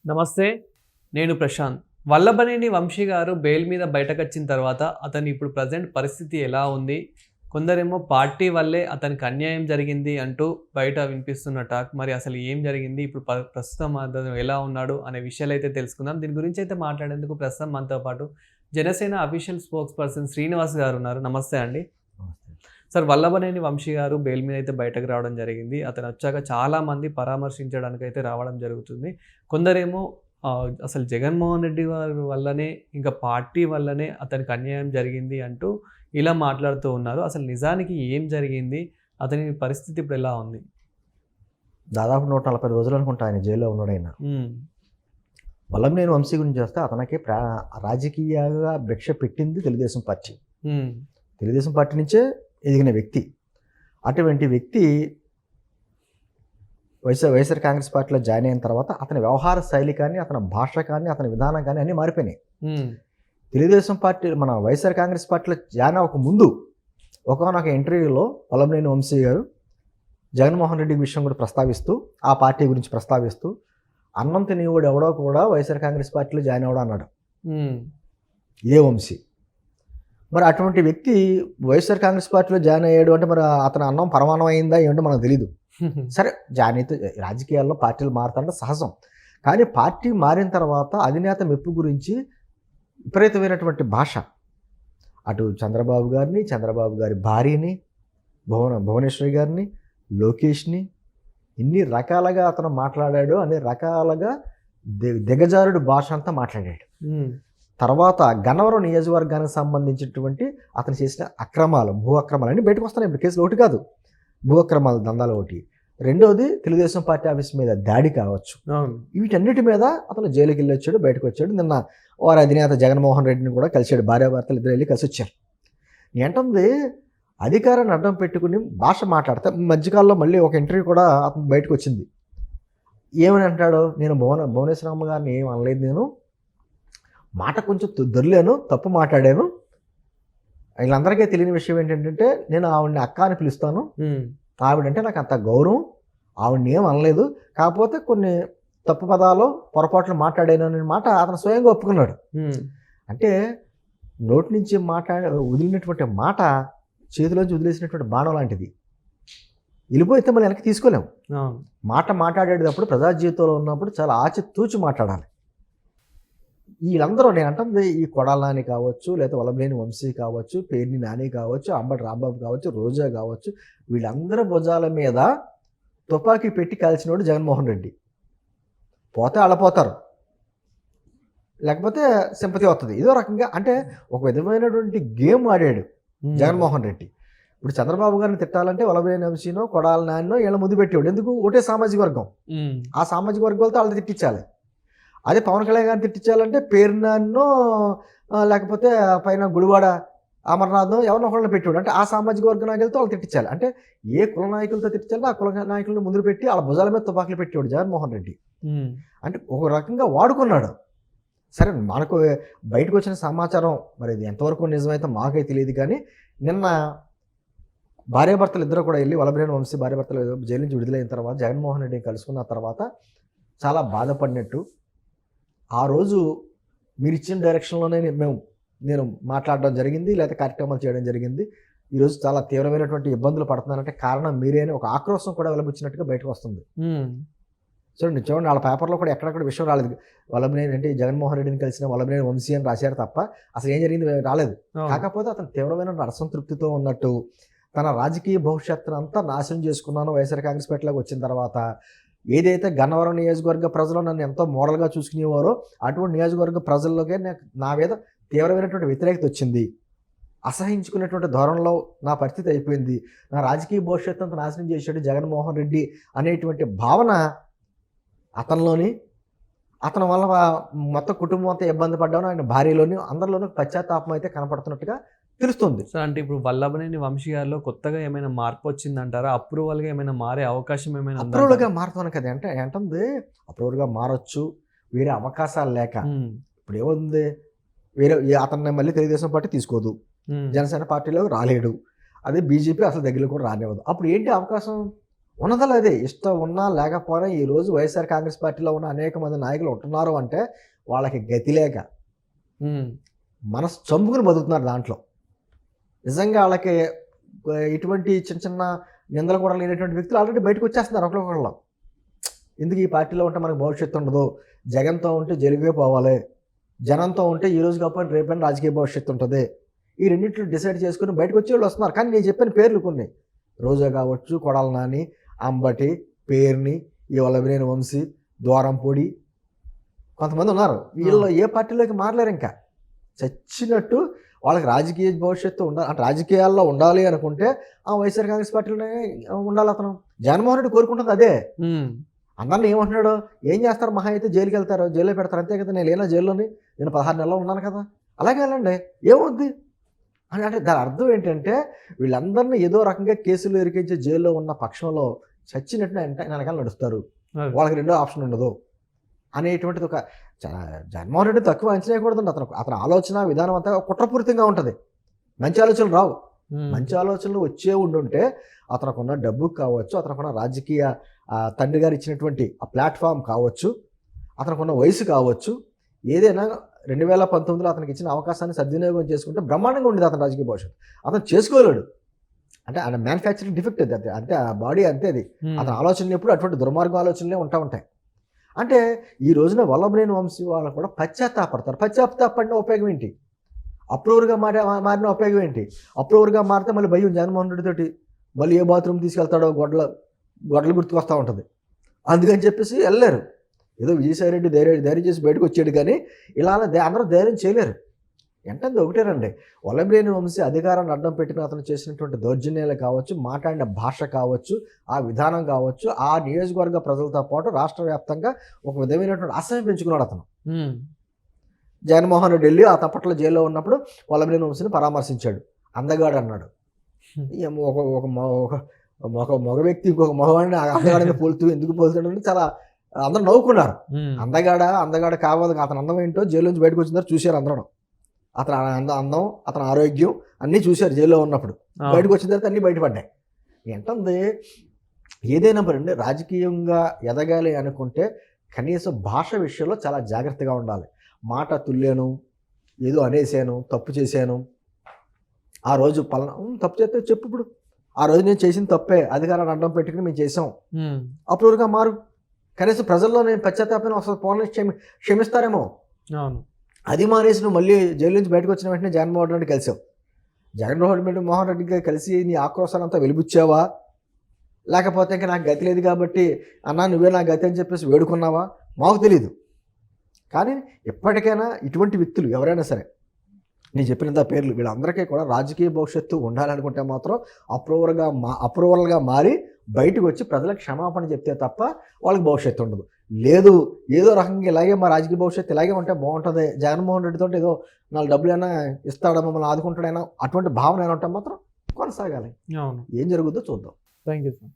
నమస్తే. నేను ప్రశాంత్. వల్లభనేని వంశీ గారు బెయిల్ మీద బయటకొచ్చిన తర్వాత అతని ఇప్పుడు ప్రెజెంట్ పరిస్థితి ఎలా ఉంది? కొందరేమో పార్టీ వల్లే అతనికి అన్యాయం జరిగింది అంటూ బయట వినిపిస్తున్న టాక్. మరి అసలు ఏం జరిగింది? ఇప్పుడు ప్రస్తుతం అతను ఎలా ఉన్నాడు అనే విషయాలైతే తెలుసుకుందాం. దీని గురించి అయితే మాట్లాడేందుకు ప్రస్తుతం మనతో పాటు Janasena official spokes person Srinivas గారు ఉన్నారు. నమస్తే అండి. సార్, వల్లభనేని వంశీ గారు బెయిల్ మీద అయితే బయటకు రావడం జరిగింది. అతను వచ్చాక చాలామంది పరామర్శించడానికి అయితే రావడం జరుగుతుంది. కొందరేమో అసలు జగన్మోహన్ రెడ్డి వారి వల్లనే, ఇంకా పార్టీ వల్లనే అతనికి అన్యాయం జరిగింది అంటూ ఇలా మాట్లాడుతూ ఉన్నారు. అసలు నిజానికి ఏం జరిగింది? అతని పరిస్థితి ఇప్పుడు ఎలా ఉంది? దాదాపు 140 రోజులు అనుకుంటా ఆయన జైల్లో ఉన్నాడు. ఆయన వల్లభనేని వంశీ గురించి వస్తే అతనికి రాజకీయంగా భిక్ష పెట్టింది తెలుగుదేశం పార్టీ. తెలుగుదేశం పార్టీ నుంచే ఎదిగిన వ్యక్తి. అటువంటి వ్యక్తి వైఎస్ఆర్ కాంగ్రెస్ పార్టీలో జాయిన్ అయిన తర్వాత అతని వ్యవహార శైలి కానీ, అతని భాష కానీ, అతని విధానం కానీ అన్నీ మారిపోయినాయి. తెలుగుదేశం పార్టీ మన వైఎస్ఆర్ కాంగ్రెస్ పార్టీలో జాయిన్ అవ్వక ముందు ఒకనొక ఇంటర్వ్యూలో వల్లభనేని వంశీ గారు జగన్మోహన్ రెడ్డి విషయం కూడా ప్రస్తావిస్తూ, ఆ పార్టీ గురించి ప్రస్తావిస్తూ, అన్నం తినేవాడు ఎవడో కూడా వైఎస్ఆర్ కాంగ్రెస్ పార్టీలో జాయిన్ అవ్వడం అన్నాడు. ఇదే వంశీ. మరి అటువంటి వ్యక్తి వైఎస్ఆర్ కాంగ్రెస్ పార్టీలో జాయిన్ అయ్యాడు అంటే మరి అతని అన్నం పరమాణం అయిందా ఏమంటే మనకు తెలీదు. సరే, జాయిన్ అయితే రాజకీయాల్లో పార్టీలు మారుతారంటే సహజం. కానీ పార్టీ మారిన తర్వాత అధినేత మెప్పు గురించి విపరీతమైనటువంటి భాష, అటు చంద్రబాబు గారిని, చంద్రబాబు గారి భార్యని, భువనేశ్వరి గారిని, లోకేష్ని ఇన్ని రకాలుగా అతను మాట్లాడాడు. అన్ని రకాలుగా దిగజారుడు భాష అంతా మాట్లాడాడు. తర్వాత గన్నవరం నియోజకవర్గానికి సంబంధించినటువంటి అతను చేసిన అక్రమాలు, భూ అక్రమాలు అన్నీ బయటకు వస్తున్నాయి. ఇప్పుడు కేసులు ఒకటి కాదు, భూ అక్రమాల దందాలు ఒకటి, రెండోది తెలుగుదేశం పార్టీ ఆఫీస్ మీద దాడి కావచ్చు. వీటన్నిటి మీద అతను జైలుకి వెళ్ళి వచ్చాడు, బయటకు వచ్చాడు. నిన్న వారి అధినేత జగన్మోహన్ రెడ్డిని కూడా కలిసాడు. భార్యాభర్తలు ఇద్దరు వెళ్ళి కలిసి వచ్చారు. ఏంటంది, అధికారాన్ని అడ్డం పెట్టుకుని భాష మాట్లాడితే మధ్యకాలంలో మళ్ళీ ఒక ఇంటర్వ్యూ కూడా అతను బయటకు వచ్చింది. ఏమని అంటాడు, నేను భువనేశ్వరమ్మ గారిని ఏం అనలేదు, నేను మాట కొంచెం దొర్లేను, తప్పు మాట్లాడాను. వీళ్ళందరికీ తెలియని విషయం ఏంటంటే నేను ఆవిడని అక్క అని పిలుస్తాను, ఆవిడంటే నాకు అంత గౌరవం, ఆవిడని ఏం అనలేదు, కాకపోతే కొన్ని తప్పు పదాలు పొరపాట్లు మాట్లాడాను అనే మాట అతను స్వయంగా ఒప్పుకున్నాడు. అంటే నోటి నుంచి వదిలినటువంటి మాట చేతిలోంచి వదిలేసినటువంటి బాణం లాంటిది. వెళ్ళిపోతే మళ్ళీ వెనక్కి తీసుకోలేము. మాట్లాడేటప్పుడు ప్రజా జీవితంలో ఉన్నప్పుడు చాలా ఆచితూచి మాట్లాడాలి. వీళ్ళందరూ, నేను అంటుంది ఈ కొడాల నాని కావచ్చు, లేదా వల్లభనేని వంశీ కావచ్చు, పేర్ని నాని కావచ్చు, అంబటి రాంబాబు కావచ్చు, రోజా కావచ్చు, వీళ్ళందరూ భుజాల మీద తుపాకీ పెట్టి కాల్చినోడు జగన్మోహన్ రెడ్డి. పోతే అళ్ళపోతారు, లేకపోతే సింపతి వస్తుంది. ఇదో రకంగా అంటే ఒక విధమైనటువంటి గేమ్ ఆడాడు జగన్మోహన్ రెడ్డి. ఇప్పుడు చంద్రబాబు గారిని తిట్టాలంటే వల్లభనేని వంశీనో కొడాల నానినో వీళ్ళ ముద్దు పెట్టేవాడు. ఎందుకు? ఒకటే సామాజిక వర్గం, ఆ సామాజిక వర్గాలతో వాళ్ళని తిట్టించాలి. అదే పవన్ కళ్యాణ్ గారిని తిట్టించాలంటే పేరునాన్నో లేకపోతే పైన గుడివాడ అమర్నాథ్నో ఎవరినో ఒకళ్ళని పెట్టాడు. అంటే ఆ సామాజిక వర్గ నాయకులతో వాళ్ళు తిట్టించాలి. అంటే ఏ కుల నాయకులతో తిట్టించాలంటే ఆ కుల నాయకులను ముందు పెట్టి వాళ్ళ భుజాల మీద తుపాకులు పెట్టేవాడు జగన్మోహన్ రెడ్డి. అంటే ఒక రకంగా వాడుకున్నాడు. సరే, మనకు బయటకు వచ్చిన సమాచారం మరి ఇది ఎంతవరకు నిజమైతే మాకే తెలియదు. కానీ నిన్న భార్యాభర్తలు ఇద్దరు కూడా వెళ్ళి వల్లభనేని వంశీ భార్యాభర్తలు జైలు నుంచి విడుదలైన తర్వాత జగన్మోహన్ రెడ్డిని కలుసుకున్న తర్వాత చాలా బాధపడినట్టు, ఆ రోజు మీరు ఇచ్చిన డైరెక్షన్లోనే నేను మాట్లాడడం జరిగింది, లేదా కార్యక్రమాలు చేయడం జరిగింది, ఈరోజు చాలా తీవ్రమైనటువంటి ఇబ్బందులు పడుతున్నారంటే కారణం మీరే అని ఒక ఆక్రోశం కూడా వెలబుచ్చినట్టుగా బయటకు వస్తుంది. చూడండి వాళ్ళ పేపర్లో కూడా ఎక్కడక్కడ విషయం రాలేదు. వల్లభనేని అంటే జగన్మోహన్ రెడ్డిని కలిసిన వల్లభనేని వంశీ అని రాశారు తప్ప అసలు ఏం జరిగింది రాలేదు. కాకపోతే అతను తీవ్రమైన అసంతృప్తితో ఉన్నట్టు, తన రాజకీయ భవిష్యత్తును అంతా నాశనం చేసుకున్నాను వైఎస్ఆర్ కాంగ్రెస్ పార్టీలోకి వచ్చిన తర్వాత, ఏదైతే గన్నవరం నియోజకవర్గ ప్రజలు నన్ను ఎంతో మోడల్గా చూసుకునేవారో అటువంటి నియోజకవర్గ ప్రజల్లోకే నా మీద తీవ్రమైనటువంటి వ్యతిరేకత వచ్చింది. అసహించుకునేటువంటి ధోరణిలో నా పరిస్థితి అయిపోయింది. నా రాజకీయ భవిష్యత్తు అంతా నాశనం చేశాడు జగన్మోహన్ రెడ్డి అనేటువంటి భావన అతనిలోని, అతని వల్ల మొత్తం కుటుంబం అంతా ఇబ్బంది పడ్డాను, ఆయన భార్యలోని అందరిలోనూ పశ్చాత్తాపం అయితే కనపడుతున్నట్టుగా తెలుస్తుంది. సార్, అంటే ఇప్పుడు వల్లభనేని వంశీ గారిలో కొత్తగా ఏమైనా మార్పు వచ్చిందంటారా? అప్రూవల్గా ఏమైనా మారే అవకాశం ఏమైనా? అప్రూవల్గా మారుతాను కదా అంటే అప్రూవల్గా మారొచ్చు, వేరే అవకాశాలు లేక. ఇప్పుడు ఏముంది, వేరే అతన్ని మళ్ళీ తెలుగుదేశం పార్టీ తీసుకోదు, జనసేన పార్టీలో రాలేడు, అదే బీజేపీ అసలు దగ్గరలో కూడా రానివ్వదు. అప్పుడు ఏంటి అవకాశం? ఉన్నదల అదే ఇష్టం ఉన్నా లేకపోయినా ఈరోజు వైఎస్ఆర్ కాంగ్రెస్ పార్టీలో ఉన్న అనేక మంది నాయకులు ఉంటున్నారు అంటే వాళ్ళకి గతి లేక మనసు చంపుకుని బతుకుతున్నారు దాంట్లో. నిజంగా వాళ్ళకి ఇటువంటి చిన్న చిన్న నిందలు కూడా లేనటువంటి వ్యక్తులు ఆల్రెడీ బయటకు వచ్చేస్తున్నారు ఒకరికొకళ్ళు. ఎందుకు ఈ పార్టీలో ఉంటే మనకు భవిష్యత్తు ఉండదు, జగన్తో ఉంటే జైలుకే పోవాలి, జనంతో ఉంటే ఈ రోజు కాకపోతే రేపైనా రాజకీయ భవిష్యత్తు ఉంటుంది, ఈ రెండింటిలో డిసైడ్ చేసుకుని బయటకు వచ్చే వాళ్ళు వస్తున్నారు. కానీ నేను చెప్పిన పేర్లు కొన్ని, రోజా కావచ్చు, కొడాల నాని, అంబటి, పేర్ని, ఈ వల్లభనేని వంశీ, ద్వారంపూడి, కొంతమంది ఉన్నారు. వీళ్ళు ఏ పార్టీలోకి మారలేరు. ఇంకా చచ్చినట్టు వాళ్ళకి రాజకీయ భవిష్యత్తు ఉండాలి అంటే రాజకీయాల్లో ఉండాలి అనుకుంటే ఆ వైఎస్ఆర్ కాంగ్రెస్ పార్టీలోనే ఉండాలి. అతను జగన్మోహన్ రెడ్డి కోరుకుంటుంది అదే. అందరిని ఏమంటున్నాడు, ఏం చేస్తారు, మహా అయితే జైలుకి వెళ్తారు, జైల్లో పెడతారు, అంతే కదా. నేను లేనా జైల్లోని, నేను 16 నెలలు ఉన్నాను కదా, అలాగే వెళ్ళండి, ఏమవుద్ది అని. అంటే దాని అర్థం ఏంటంటే వీళ్ళందరినీ ఏదో రకంగా కేసులు ఇరికించి జైల్లో ఉన్న పక్షంలో చచ్చినట్టు వెనకాల నడుస్తారు, వాళ్ళకి రెండో ఆప్షన్ ఉండదు అనేటువంటిది ఒక జగన్మోహన్ రెడ్డి తక్కువ అంచనా వేయకూడదండి. అతను ఆలోచన విధానం అంతా కుట్రపూరితంగా ఉంటుంది. మంచి ఆలోచనలు రావు. మంచి ఆలోచనలు వచ్చే ఉండుంటే అతనుకున్న డబ్బు కావచ్చు, అతనుకున్న రాజకీయ తండ్రి గారు ఇచ్చినటువంటి ఆ ప్లాట్ఫామ్ కావచ్చు, అతనుకున్న వయసు కావచ్చు, ఏదైనా 2019లో అతనికి ఇచ్చిన అవకాశాన్ని సద్వినియోగం చేసుకుంటే బ్రహ్మాండంగా ఉండేది అతని రాజకీయ భవిష్యత్తు. అతను చేసుకోలేడు అంటే ఆయన మ్యానుఫ్యాక్చరింగ్ డిఫెక్ట్ అది, అంతే ఆ బాడీ అంతే. అది అతని ఆలోచనలు ఎప్పుడు అటువంటి దుర్మార్గ ఆలోచనలే ఉంటాయి. అంటే ఈ రోజున వల్లభనేని వంశీ వాళ్ళు కూడా పశ్చాత్తాపడతారు. పశ్చాత్తాపడిన ఉపయోగం ఏంటి? అప్రూవర్గా మారిన ఉపయోగం ఏంటి? అప్రూవర్గా మారితే మళ్ళీ భయం జగన్మోహన్ రెడ్డి తోటి, మళ్ళీ ఏ బాత్రూమ్ తీసుకెళ్తాడో గొడ్డలు గుర్తుకొస్తూ ఉంటుంది. అందుకని చెప్పేసి వెళ్ళలేరు. ఏదో విజయసాయి రెడ్డి ధైర్యం చేసి బయటకు వచ్చాడు, కానీ ఇలా అందరూ ధైర్యం చేయలేరు. ఏంటంటే ఒకటేనండి, వల్లభనేని వంశీ అధికారాన్ని అడ్డం పెట్టిన అతను చేసినటువంటి దౌర్జన్యాలు కావచ్చు, మాట్లాడిన భాష కావచ్చు, ఆ విధానం కావచ్చు, ఆ నియోజకవర్గ ప్రజలతో పాటు రాష్ట్ర వ్యాప్తంగా ఒక విధమైనటువంటి అసహ్యం పెంచుకున్నాడు అతను. జగన్మోహన్ రెడ్డి వెళ్ళి ఆ తప్పట్లో జైల్లో ఉన్నప్పుడు వల్లభనేని వంశీని పరామర్శించాడు, అందగాడు అన్నాడు. ఒక మగ వ్యక్తి ఇంకొక మగవాడిని అందగాడిని ఎందుకు పోల్తాడని చాలా అందరూ నవ్వుకున్నారు. అందగాడ కావాలి, అతను అందం ఏంటో జైలు నుంచి బయటకు వచ్చిన తర్వాత చూశారు అందరూ. అతను అందం, అతని ఆరోగ్యం అన్నీ చూశారు జైల్లో ఉన్నప్పుడు. బయటకు వచ్చిన తర్వాత అన్నీ బయటపడ్డాయి. ఏంటంది, ఏదైనా పరండి రాజకీయంగా ఎదగాలి అనుకుంటే కనీసం భాష విషయంలో చాలా జాగ్రత్తగా ఉండాలి. మాట తుల్లాను, ఏదో అనేసాను, తప్పు చేశాను, ఆ రోజు పలానా తప్పు చేస్తే చెప్పు, ఇప్పుడు ఆ రోజు నేను చేసిన తప్పే, అధికారాన్ని అడ్డం పెట్టుకుని మేము చేసాం, అప్రూవర్గా మారు. కనీసం ప్రజల్లో నేను పశ్చాత్తాపం వస్తుంది, పోనీ క్షమిస్తారేమో. అది మానేసి నువ్వు మళ్ళీ జైలు నుంచి బయటకు వచ్చిన వెంటనే జగన్మోహన్ రెడ్డి కలిసావు. జగన్మోహన్ రెడ్డికి కలిసి నీ ఆక్రోశాన్ని అంతా వెలిబుచ్చావా, లేకపోతే ఇంకా నాకు గతి లేదు కాబట్టి అన్నా నువ్వే నా గతి అని చెప్పేసి వేడుకున్నావా, మాకు తెలీదు. కానీ ఎప్పటికైనా ఇటువంటి వ్యక్తులు ఎవరైనా సరే, నేను చెప్పినంత పేర్లు, వీళ్ళందరికీ కూడా రాజకీయ భవిష్యత్తు ఉండాలనుకుంటే మాత్రం అప్రూవర్గా మారి బయటకు వచ్చి ప్రజలకు క్షమాపణ చెప్తే తప్ప వాళ్ళకి భవిష్యత్తు ఉండదు. లేదు ఏదో రకంగా ఇలాగే మా రాజకీయ భవిష్యత్తు ఇలాగే ఉంటే బాగుంటుంది, జగన్మోహన్ రెడ్డితో ఏదో 4 డబ్బులైనా ఇస్తాడా, మమ్మల్ని ఆదుకుంటాడైనా, అటువంటి భావన అయినా ఉంటే మాత్రం కొనసాగాలి. ఏం జరుగుతుందో చూద్దాం. Thank you sir.